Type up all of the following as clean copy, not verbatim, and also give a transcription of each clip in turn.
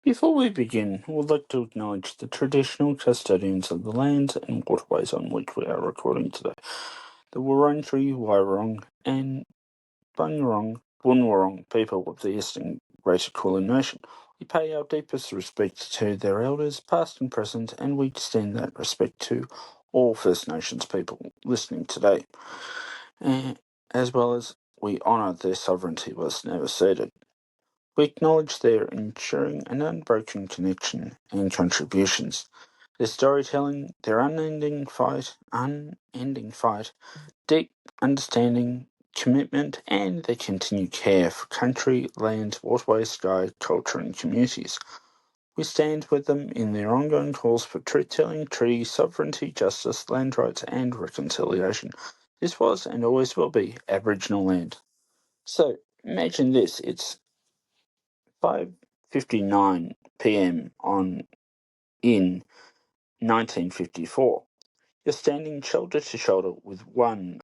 Before we begin, we'd like to acknowledge the traditional custodians of the lands and waterways on which we are recording today, the Wurundjeri, Wairong and Bunurong Bunurong people of the Eastern Greater Kulin Nation. We pay our deepest respect to their elders, past and present, and we extend that respect to all First Nations people listening today, as well as we honour their sovereignty was never ceded. We acknowledge their enduring and unbroken connection and contributions, their storytelling, their unending fight, deep understanding, commitment, and their continued care for country, land, waterways, sky, culture, and communities. We stand with them in their ongoing calls for truth-telling, treaty, sovereignty, justice, land rights, and reconciliation. This was and always will be Aboriginal land. So, imagine this, it's 5:59 p.m. in 1954. You're standing shoulder to shoulder with one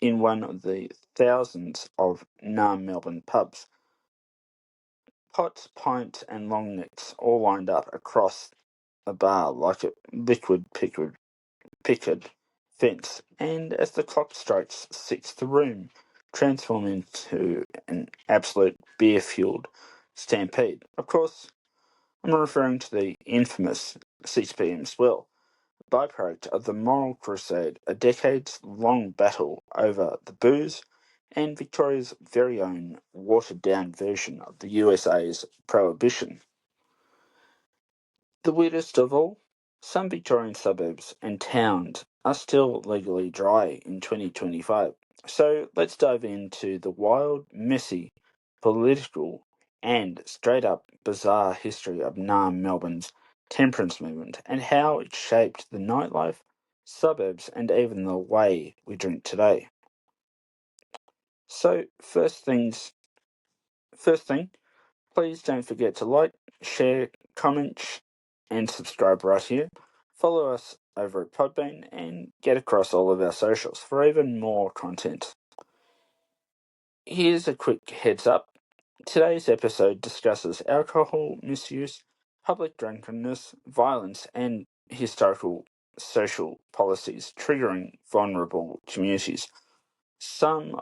of the thousands of Naarm-Melbourne pubs. Pots, pints, and long necks all lined up across a bar like a liquid picket fence, and as the clock strikes 6, the room transforms into an absolute beer-fueled stampede. Of course, I'm referring to the infamous 6 p.m. swill, a byproduct of the moral crusade, a decades-long battle over the booze, and Victoria's very own watered-down version of the USA's Prohibition. The weirdest of all, some Victorian suburbs and towns are still legally dry in 2025. So let's dive into the wild, messy, political, and straight up bizarre history of Naarm-Melbourne's temperance movement and how it shaped the nightlife, suburbs, and even the way we drink today. So first thing, please don't forget to like, share, comment, and subscribe right here. Follow us over at Podbean and get across all of our socials for even more content. Here's a quick heads up. Today's episode discusses alcohol misuse, public drunkenness, violence, and historical social policies triggering vulnerable communities, some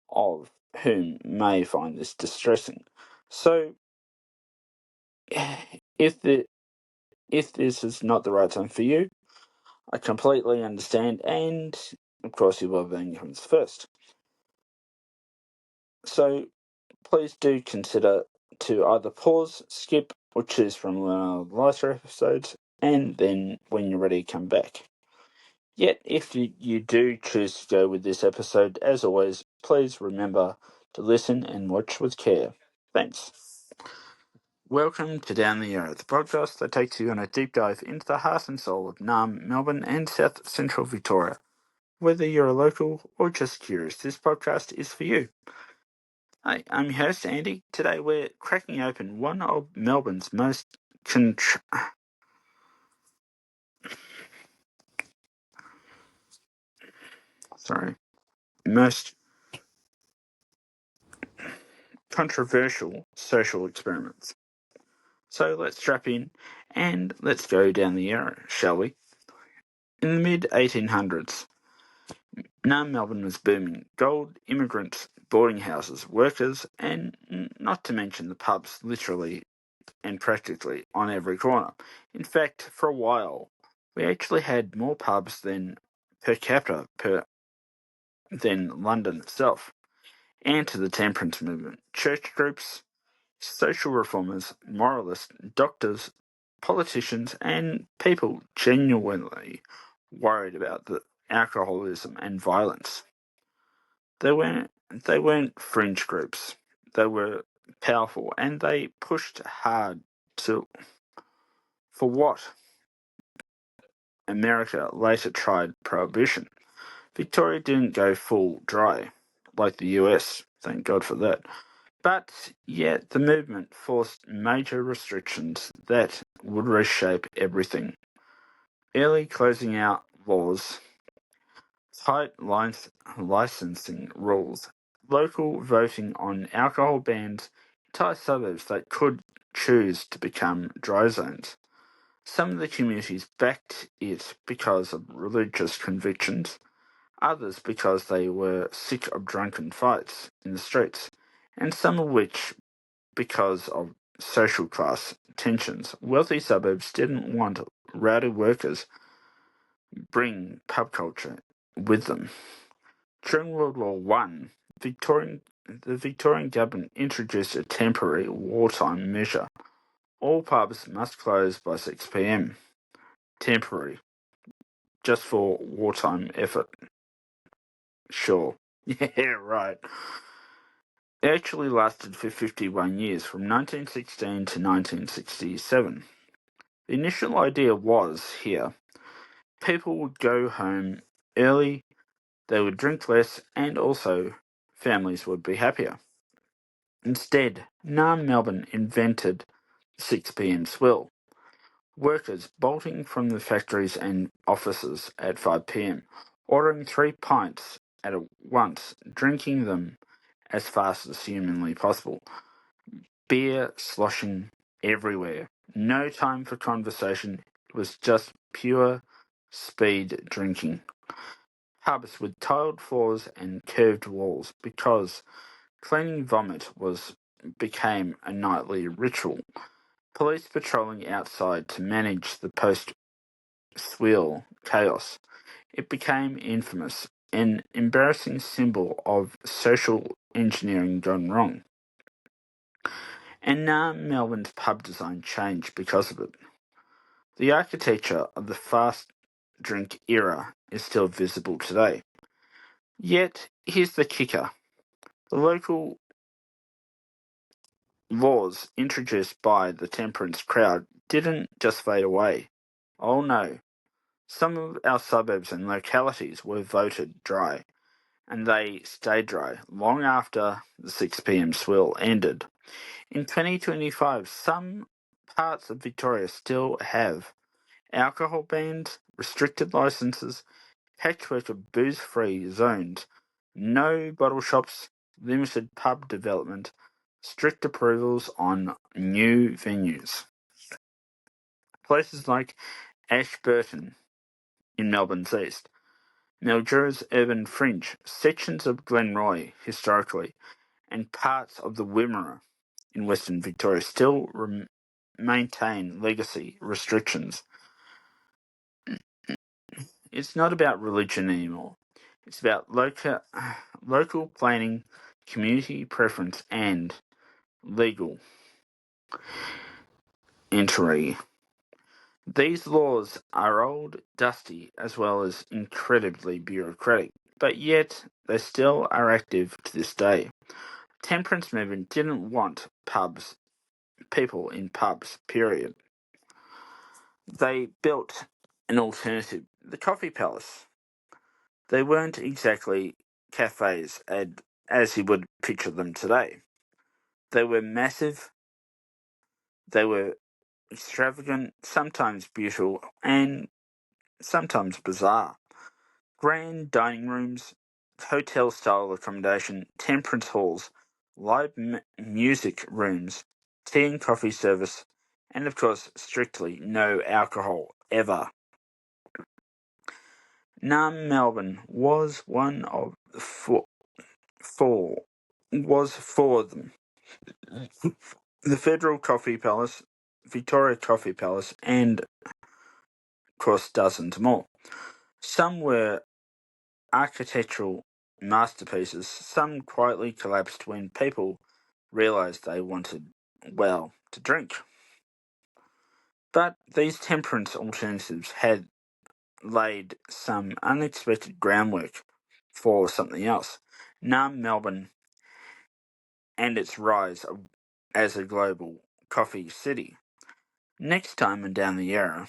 of whom may find this distressing. So, if this is not the right time for you, I completely understand, and of course your well-being comes first. So please do consider to either pause, skip, or choose from one of the lighter episodes, and then when you're ready, come back. Yet, if you do choose to go with this episode, as always, please remember to listen and watch with care. Thanks. Welcome to Down the Yarra, the podcast that takes you on a deep dive into the heart and soul of Naarm-Melbourne and South Central Victoria. Whether you're a local or just curious, this podcast is for you. Hi, I'm your host, Andy. Today we're cracking open one of Melbourne's most controversial social experiments. So let's strap in and let's go down the Yarra, shall we? In the mid-1800s, Naarm-Melbourne was booming. Gold, immigrants, boarding houses, workers, and not to mention the pubs literally and practically on every corner. In fact, for a while, we actually had more pubs than per capita than London itself. And to the temperance movement, church groups, social reformers, moralists, doctors, politicians, and people genuinely worried about the alcoholism and violence. They weren't fringe groups. They were powerful, and they pushed hard for what America later tried Prohibition. Victoria didn't go full dry, like the US, thank God for that. But yet the movement forced major restrictions that would reshape everything. Early closing out laws, tight licensing rules, local voting on alcohol bans, Thai suburbs that could choose to become dry zones. Some of the communities backed it because of religious convictions, others because they were sick of drunken fights in the streets, and some of which because of social class tensions. Wealthy suburbs didn't want rowdy workers bring pub culture with them. During World War One, the Victorian government introduced a temporary wartime measure. All pubs must close by 6 p.m. Temporary, just for wartime effort. Sure. Yeah, right. It actually lasted for 51 years, from 1916 to 1967. The initial idea was here people would go home early, they would drink less, and also families would be happier. Instead, Naarm-Melbourne invented the 6 p.m. swill. Workers bolting from the factories and offices at 5 p.m., ordering 3 pints at once, drinking them as fast as humanly possible. Beer sloshing everywhere. No time for conversation. It was just pure speed drinking. Pubs with tiled floors and curved walls because cleaning vomit became a nightly ritual. Police patrolling outside to manage the post-swill chaos. It became infamous, an embarrassing symbol of social engineering gone wrong. And now Melbourne's pub design changed because of it. The architecture of the fast drink era is still visible today. Yet, here's the kicker. The local laws introduced by the temperance crowd didn't just fade away. Oh no. Some of our suburbs and localities were voted dry, and they stayed dry long after the 6 p.m. swill ended. In 2025, some parts of Victoria still have alcohol bans, restricted licences, patchwork of booze-free zones, no bottle shops, limited pub development, strict approvals on new venues. Places like Ashburton in Melbourne's east, Mildura's urban fringe, sections of Glenroy historically, and parts of the Wimmera in Western Victoria still maintain legacy restrictions. It's not about religion anymore. It's about local planning, community preference, and legal entry. These laws are old, dusty, as well as incredibly bureaucratic, but yet they still are active to this day. Temperance movement didn't want people in pubs, period. They built an alternative, the Coffee Palace. They weren't exactly cafes as you would picture them today. They were massive, they were extravagant, sometimes beautiful, and sometimes bizarre. Grand dining rooms, hotel-style accommodation, temperance halls, live music rooms, tea and coffee service, and of course, strictly no alcohol ever. Naarm-Melbourne was one of the four of them. The Federal Coffee Palace, Victoria Coffee Palace, and of course dozens more. Some were architectural masterpieces, some quietly collapsed when people realised they wanted, well, to drink. But these temperance alternatives had laid some unexpected groundwork for something else. Naarm-Melbourne and its rise as a global coffee city. Next time on Down the Yarra,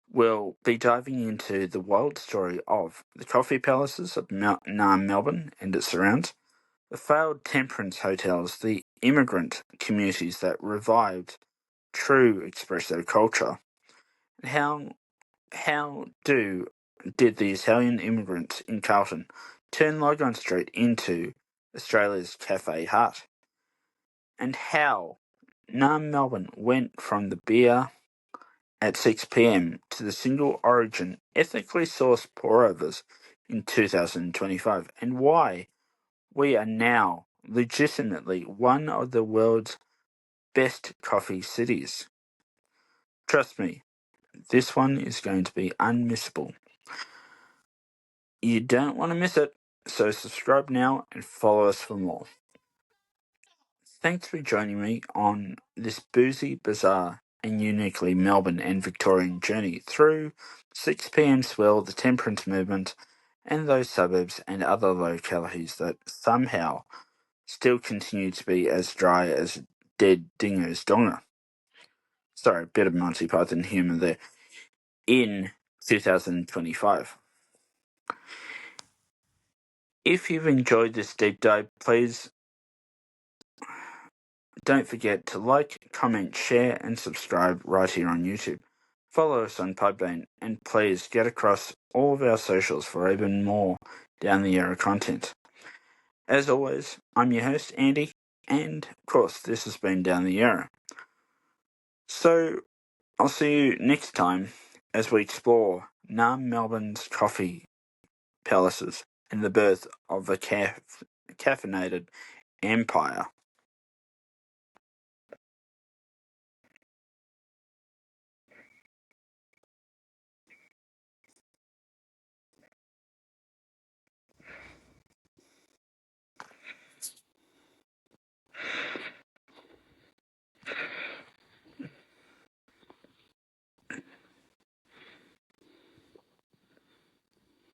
we'll be diving into the wild story of the coffee palaces of Naarm-Melbourne and its surrounds, the failed temperance hotels, the immigrant communities that revived true espresso culture, and how did the Italian immigrants in Carlton turn Logan Street into Australia's cafe heart? and how Naarm-Melbourne went from the beer at 6 p.m. to the single origin ethically sourced pour-overs in 2025, and why we are now legitimately one of the world's best coffee cities. Trust me, this one is going to be unmissable. You don't want to miss it, so subscribe now and follow us for more. Thanks for joining me on this boozy, bizarre, and uniquely Melbourne and Victorian journey through 6 p.m. Swill, the Temperance movement, and those suburbs and other localities that somehow still continue to be as dry as dead dingo's donga. Sorry, a bit of Monty Python humour there. In 2025. If you've enjoyed this deep dive, please don't forget to like, comment, share, and subscribe right here on YouTube. Follow us on Podbean, and please get across all of our socials for even more Down the Yarra content. As always, I'm your host, Andy, and of course, this has been Down the Yarra. So, I'll see you next time as we explore Naarm-Melbourne's coffee palaces and the birth of a caffeinated empire.